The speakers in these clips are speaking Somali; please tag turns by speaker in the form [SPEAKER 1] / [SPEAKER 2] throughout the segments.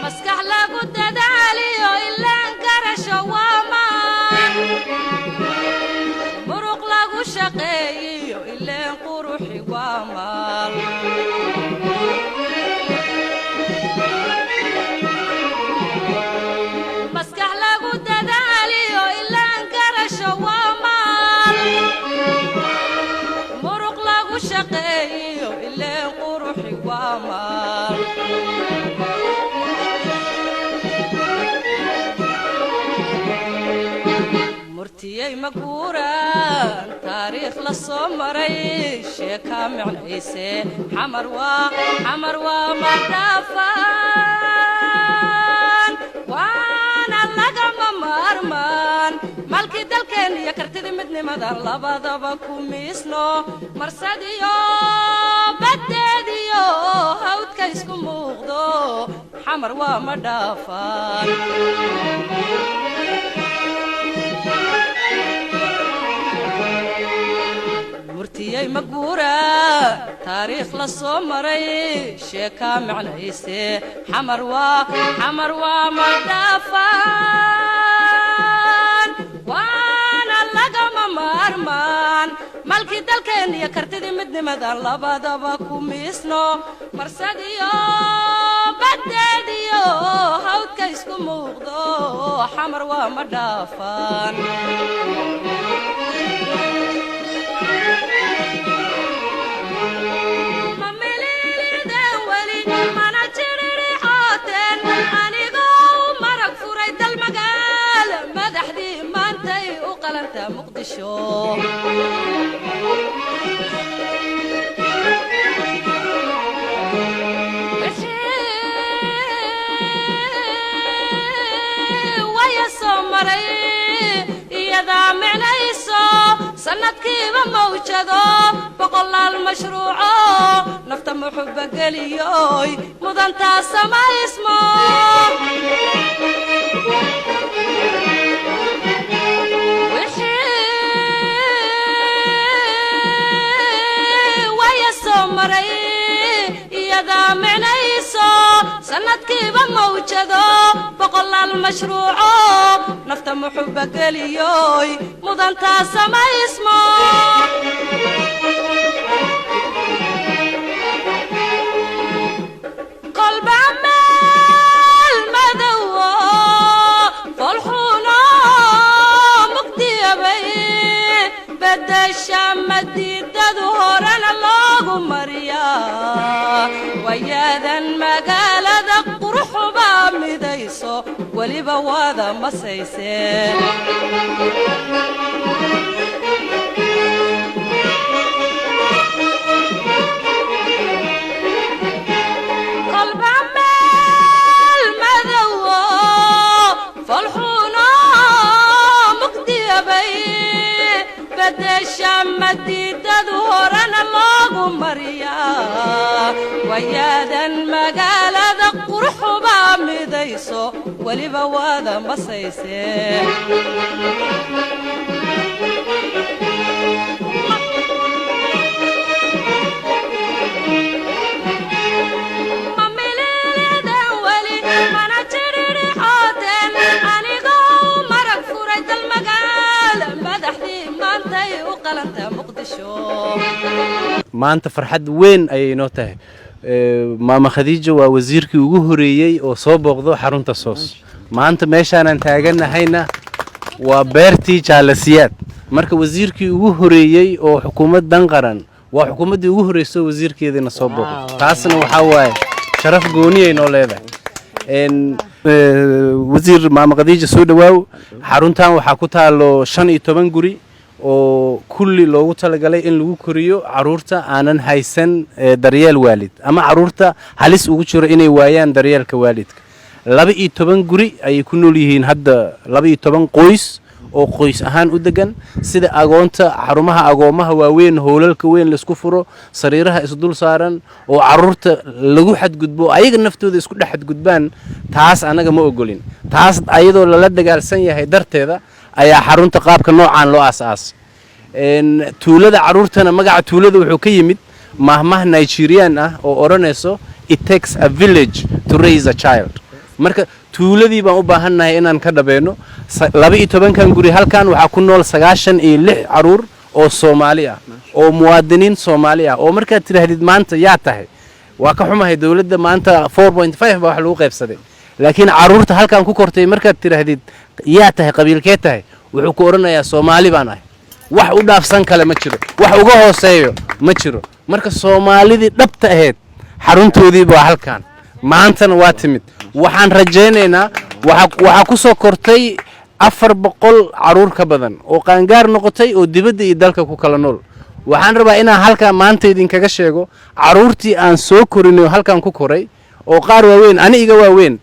[SPEAKER 1] مسكح لقو تدعاليو إلا انكرش وامان مروق لقو شقيو إلا انقروحي وامال مسكح لقو تدعاليو إلا انكرش وامان مروق لقو شقيو إلا انقروحي وامال مرتيي مقوران تاريخ للصمري شيكا معنيسي حمر ومدافان وانا لقم مرمان مالكي دلكن يكرتدي مدني مدان لبادبا كوميسنو مرساديو بدديو هاود كايسكو موغدو حمر ومدافان مرتيي مقورة تاريخ للصمري شيكا معنيسي حمر ومدافان وانا لقم مرمان مالكي دلكن يكرتدي مدني مدان لبادبا كوميسنو مرساديو بدديو هاود كايسكو موغدو حمر ومدافان قلنت مقدشو ويا صمري يدا معنيسو سندكيبا موجدو بقول المشروع نفط محب قليوي مدنتا سما اسمو يدا معنيسو سندكيبا موجدو بقول المشروع نفط محب قليوي مدنتا سما اسمو قلب عمال مدوو فالحونا مقديبي بدا الشام مديددو هورنا لوغو مريا وياذا مقالة قروح بامديسو وليبا واذا مسيسي قلب عمال مدوو فالحونا مقديبي بدا الشام مديددو هورنا لوغو مريا وياذا مقالة قروح بامديسو وليبا واذا مسيسي
[SPEAKER 2] maanta farxad weyn ayay noo tahay maama Khadiija waa wasiirkii ugu horeeyay oo soo booqdo xarunta soos maanta meeshaan aan taaganahayna waa beertii jaalasiyaad marka wasiirkii ugu horeeyay oo xukuumad dan qaran waa xukuumadii ugu horeysay wasiirkeedina soo booqdo taasna waxa waaye sharaf gooni ay noo leedahay wasiir maama Khadiija soo dhawaaw xaruntan waxa ku taalo 15 guri oo kulli loogu talagalay in lagu koriyo caruurta aanan haysan daryeel waalid ama caruurta halis ugu jiro inay waayaan daryeelka waalidka 12 guri ay ku nool yihiin hadda 12 qoys oo qoys ahaan u degan sida agoonta xarumaha agoomaha waaweyn hoolalka weyn la isku furo sariiraha isdul saaran oo caruurta lagu xadgudbo ayaga naftooda isku dhaxadgudbaan taas anaga ma ogolin taas ayadoo la dagaalsan yahay darteeda ayaa xarunta qaabka noocaan loo aasaas tuulada caruurtana magaca tuulada wuxuu ka yimid mahmah Nigerian ah oo oranayso it takes a village to raise a child marka tuuladii baan u baahannahay inaan ka dhabeeno 12 guri halkan waxa ku nool 96 caruur oo Soomaali ah oo muwaadiniin Soomaali ah oo marka tiraahdid maanta yaa tahay waa ka xumahay dawladda maanta 4.5 baa wax lagu qaybsaday laakiin caruurta halkan ku kortay marka tiraahdid yaa tahay qabiilkee tahay wuxuu ku oranayaa Soomaali baan ahay wax u dhaafsan kale ma jiro wax uga hooseeyo ma jiro marka Soomaalidii dhabta ahayd xaruntoodii baa halkan maantana waa timid waxaan rajaynaynaa waxa ku soo kortay 400 caruur ka badan oo qaangaar noqotay oo dibadda iyo dalka ku kala nool waxaan rabaa inaan halkan maanta idinkaga sheego caruurtii aan soo korinay halkan ku koray oo qaar waaweyn aniga waaweyn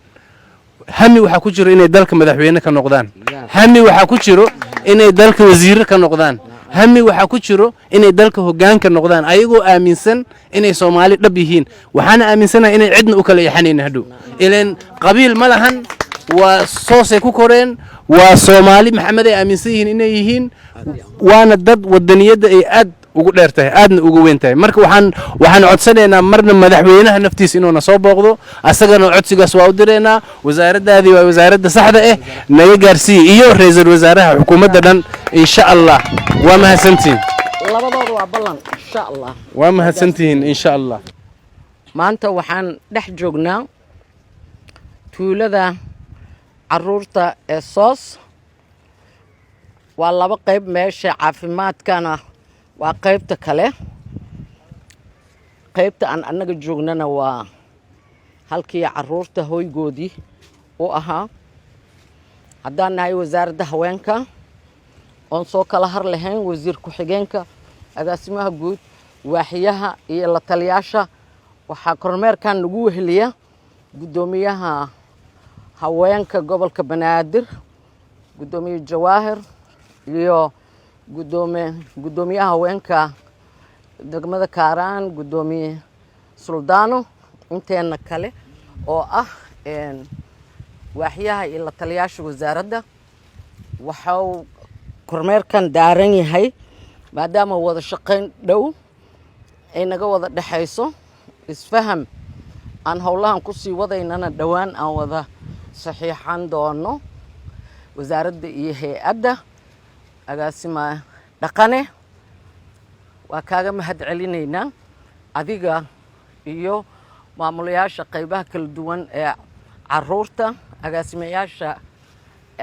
[SPEAKER 2] hami waxa ku jiro inay dalka madaxweyne ka noqdaan hami waxa ku jiro inay dalka wasiir ka noqdaan hami waxa ku jiro inay dalka hoggaanka noqdaan ayagoo aaminsan inay Soomaali dhab yihiin waxaana aaminsanahay inay cidna u kala yaxaneen hadhow ileen qabiil ma lahan waa soosay ku koreen waa Soomaali maxamed ay aaminsan yihiin inay yihiin waana dad wadaniyada ay aad ugu dheertahay aadna ugu weyn tahay marka waxaan codsanaynaa marna madaxweynaha naftiisa inuu na soo booqdo asagana codsigaas waa u direynaa wasaaradaadii waa wasaaradda saxda ah naga gaarsiin iyo ra'iisul wasaaraha xukuumadda dhan insha Allah waa mahadsantiin
[SPEAKER 3] labadoodu waa ballan insha Allah
[SPEAKER 2] waa mahadsantiin insha Allah
[SPEAKER 3] maanta waxaan dhex joognaa tuulada caruurta ee Soos waa laba qayb meesha caafimaadkana waa qaybta kale qaybta aan anaga joognana waa halkii caruurta hoygoodii u ahaa haddaan nahay wasaaradda haweenka oon soo kala har lahayn wasiir ku-xigeenka agaasimaha guud waaxiyaha iyo la taliyaasha waxaa kormeerkan lagu weheliya gudoomiyaha haweenka gobolka Banaadir gudoomiye Jawaahir iyo gudoomiyaha haweenka degmada Kaaraan gudoomiye Suldaano inteena kale oo ah waaxiyaha iyo la taliyaasha wasaaradda waxa kormeerkan daaran yahay maadaama wada shaqayn dhow ay naga wada dhaxayso isfaham aan howlahan ku sii wadaynana dhawaan aan wada saxiixan doono wasaaradda iyo hay'adda agaasima dhaqane waa kaaga mahad celinaynaa adiga iyo maamulayaasha qaybaha kala duwan ee caruurta agaasimayaasha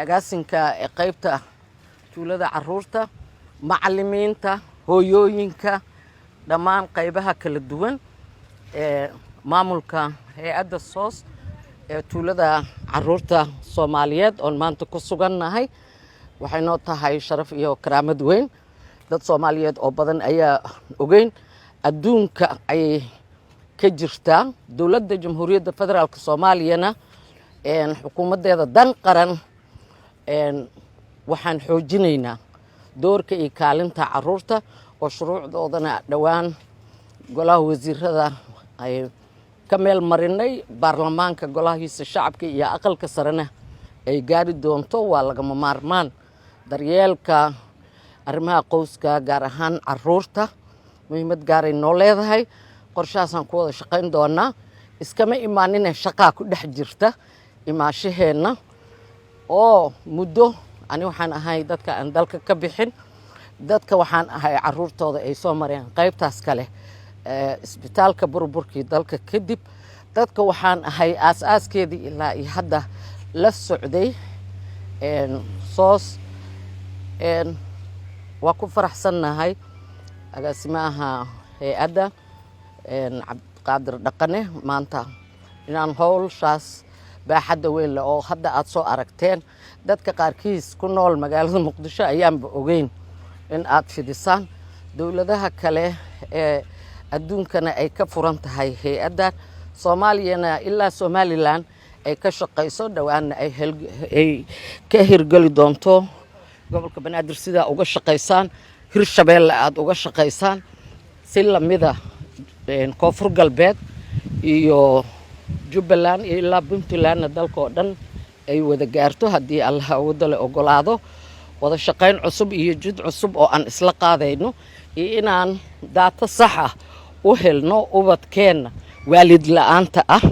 [SPEAKER 3] agaasinka ee qaybta tuulada caruurta macallimiinta hooyooyinka dhammaan qaybaha kala duwan ee maamulka hay'adda Soos ee tuulada caruurta Soomaaliyeed oo maanta ku sugannahay waxay noo tahay sharaf iyo karaamad weyn dad Soomaaliyeed oo badan ayaa ogeyn adduunka ay ka jirtaa dawladda Jamhuuriyadda Federaalka Soomaaliyana xukuumadeeda dan qaran waxaan xoojinaynaa doorka iyo kaalinta caruurta oo shuruucdoodana dhawaan golaha wasiirada ay ka meel marinay baarlamaanka golahiisa shacabka iyo aqalka sarena ay gaari doonto waa lagama maarmaan daryeelka arrimaha qoyska gaar ahaan caruurta muhiimad gaar ay noo leedahay qorshahaasaan ku wada shaqayn doonaa iskama imaanin shaqaa ku dhex jirta imaashaheena oo muddo ani waxaan ahay dadka aan dalka ka bixin dadka waxaan ahay caruurtooda ay soo mareen qaybtaas kale isbitaalka burburkii dalka kadib dadka waxaan ahay aas-aaskeedii ilaa iyo hadda la socday Soos waa ku faraxsannahay agaasimaha hay'adda Cabdiqaadir Dhaqane maanta inaan howshaas baaxadda weyn leh oo hadda aad soo aragteen dadka qaarkiis ku nool magaalada Muqdisho ayaanba ogeyn in aad fidisaan dawladaha kale ee adduunkana ay ka furan tahay hay'adda Soomaaliyana ilaa Somaliland ay ka shaqayso dhawaana ay ka hirgali doonto gobolka Banaadir sida uga shaqaysaan Hirshabeelle aad uga shaqaysaan si lamida Koonfur Galbeed iyo Jubbaland ilaa Puntland dalka oo dhan ay wada gaarto haddii Allah wada la ogolaado wada shaqayn cusub iyo jid cusub oo aan isla qaadayno iyo inaan daato sax ah u helno ubadkeenna waalid la'aanta ah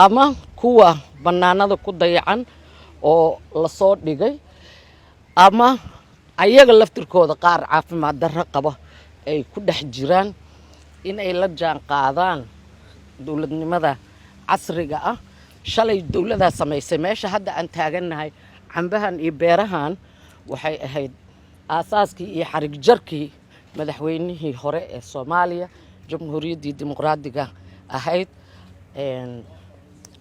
[SPEAKER 3] ama kuwa bannaanada ku dayacan oo la soo dhigay ama ayaga laftirkooda qaar caafimaad darro qaba ay ku dhex jiraan inay la jaan qaadaan dowladnimada casriga ah shalay dowladaa samaysay meesha hadda aan taagannahay cambahan iyo beerahan waxay ahayd aasaaskii iyo xarig jarkii madaxweynihii hore ee Soomaaliya jamhuuriyaddii dimuqraadiga ahayd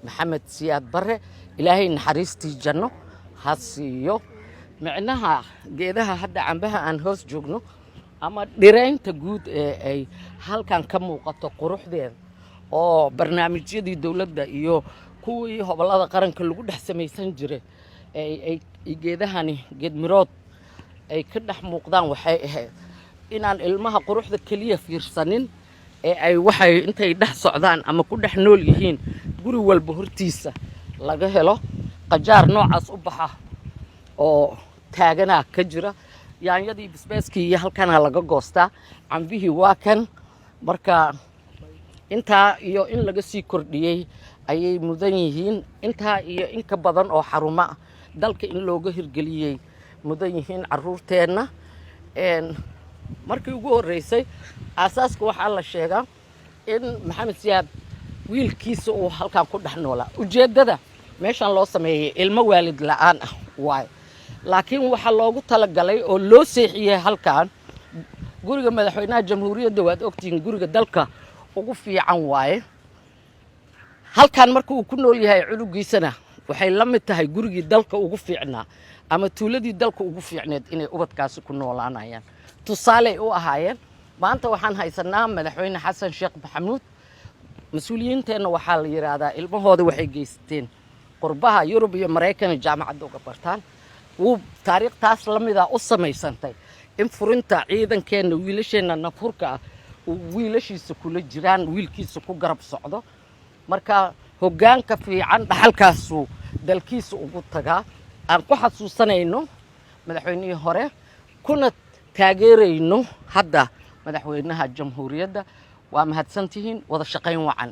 [SPEAKER 3] maxamed siyaad barre ilaahay naxariistii janno ha siiyo micnaha geedaha hadda cambaha aan hoos joogno ama dhiraynta guud ee ay halkan ka muuqato quruxdeeda oo barnaamijyadii dowladda iyo kuwii hobolada qaranka lagu dhex samaysan jiray ay geedahani geedmirood ay ka dhex muuqdaan waxay ahayd inaan ilmaha quruxda keliya fiirsanin ee ay waxay intay dhex socdaan ama ku dhex nool yihiin guri walba hortiisa laga helo qajaar noocaas u baxa oo taaganaa ka jira yaanyadii basbaaskii iyo halkana laga goostaa cambihii waa kan marka intaa iyo in laga sii kordhiyey ayay mudan yihiin intaa iyo in ka badan oo xarumo ah dalka in looga hirgeliyey mudan yihiin caruurteenna markii ugu horreysay aasaaska waxaa la sheegaa in maxamed siyaad wiilkiisa uu halkan ku dhex noolaa ujeeddada meeshan loo sameeyey ilmo waalid la'aan ah waaye laakiin waxaa loogu talagalay oo loo seexiyey halkan guriga madaxweynaha jamhuuriyadda waad ogtihiin guriga dalka ugu fiican waaye halkan marka uu ku nool yahay cunugiisana waxay la mid tahay gurigii dalka ugu fiicnaa ama tuuladii dalka ugu fiicneed inay ubadkaasi ku noolaanayaan tusaale u ahaayeen maanta waxaan haysanaa madaxweyne xasan sheekh maxamuud mas-uuliyiinteenna waxaa la yiraahdaa ilmahooda waxay geysteen qurbaha Yurub iyo Mareykan jaamacadda uga bartaan wuu taariikhtaas la mid ah u samaysantay in furinta ciidankeena wiilasheena nafurka wiilashiisa kula jiraan wiilkiisa ku garab socdo marka hoggaanka fiican dhaxalkaasu dalkiisa ugu tagaa aan ku xasuusanayno madaxweynihii hore kuna taageerayno hadda madaxweynaha jamhuuriyadda waa mahadsantihiin wada shaqayn wacan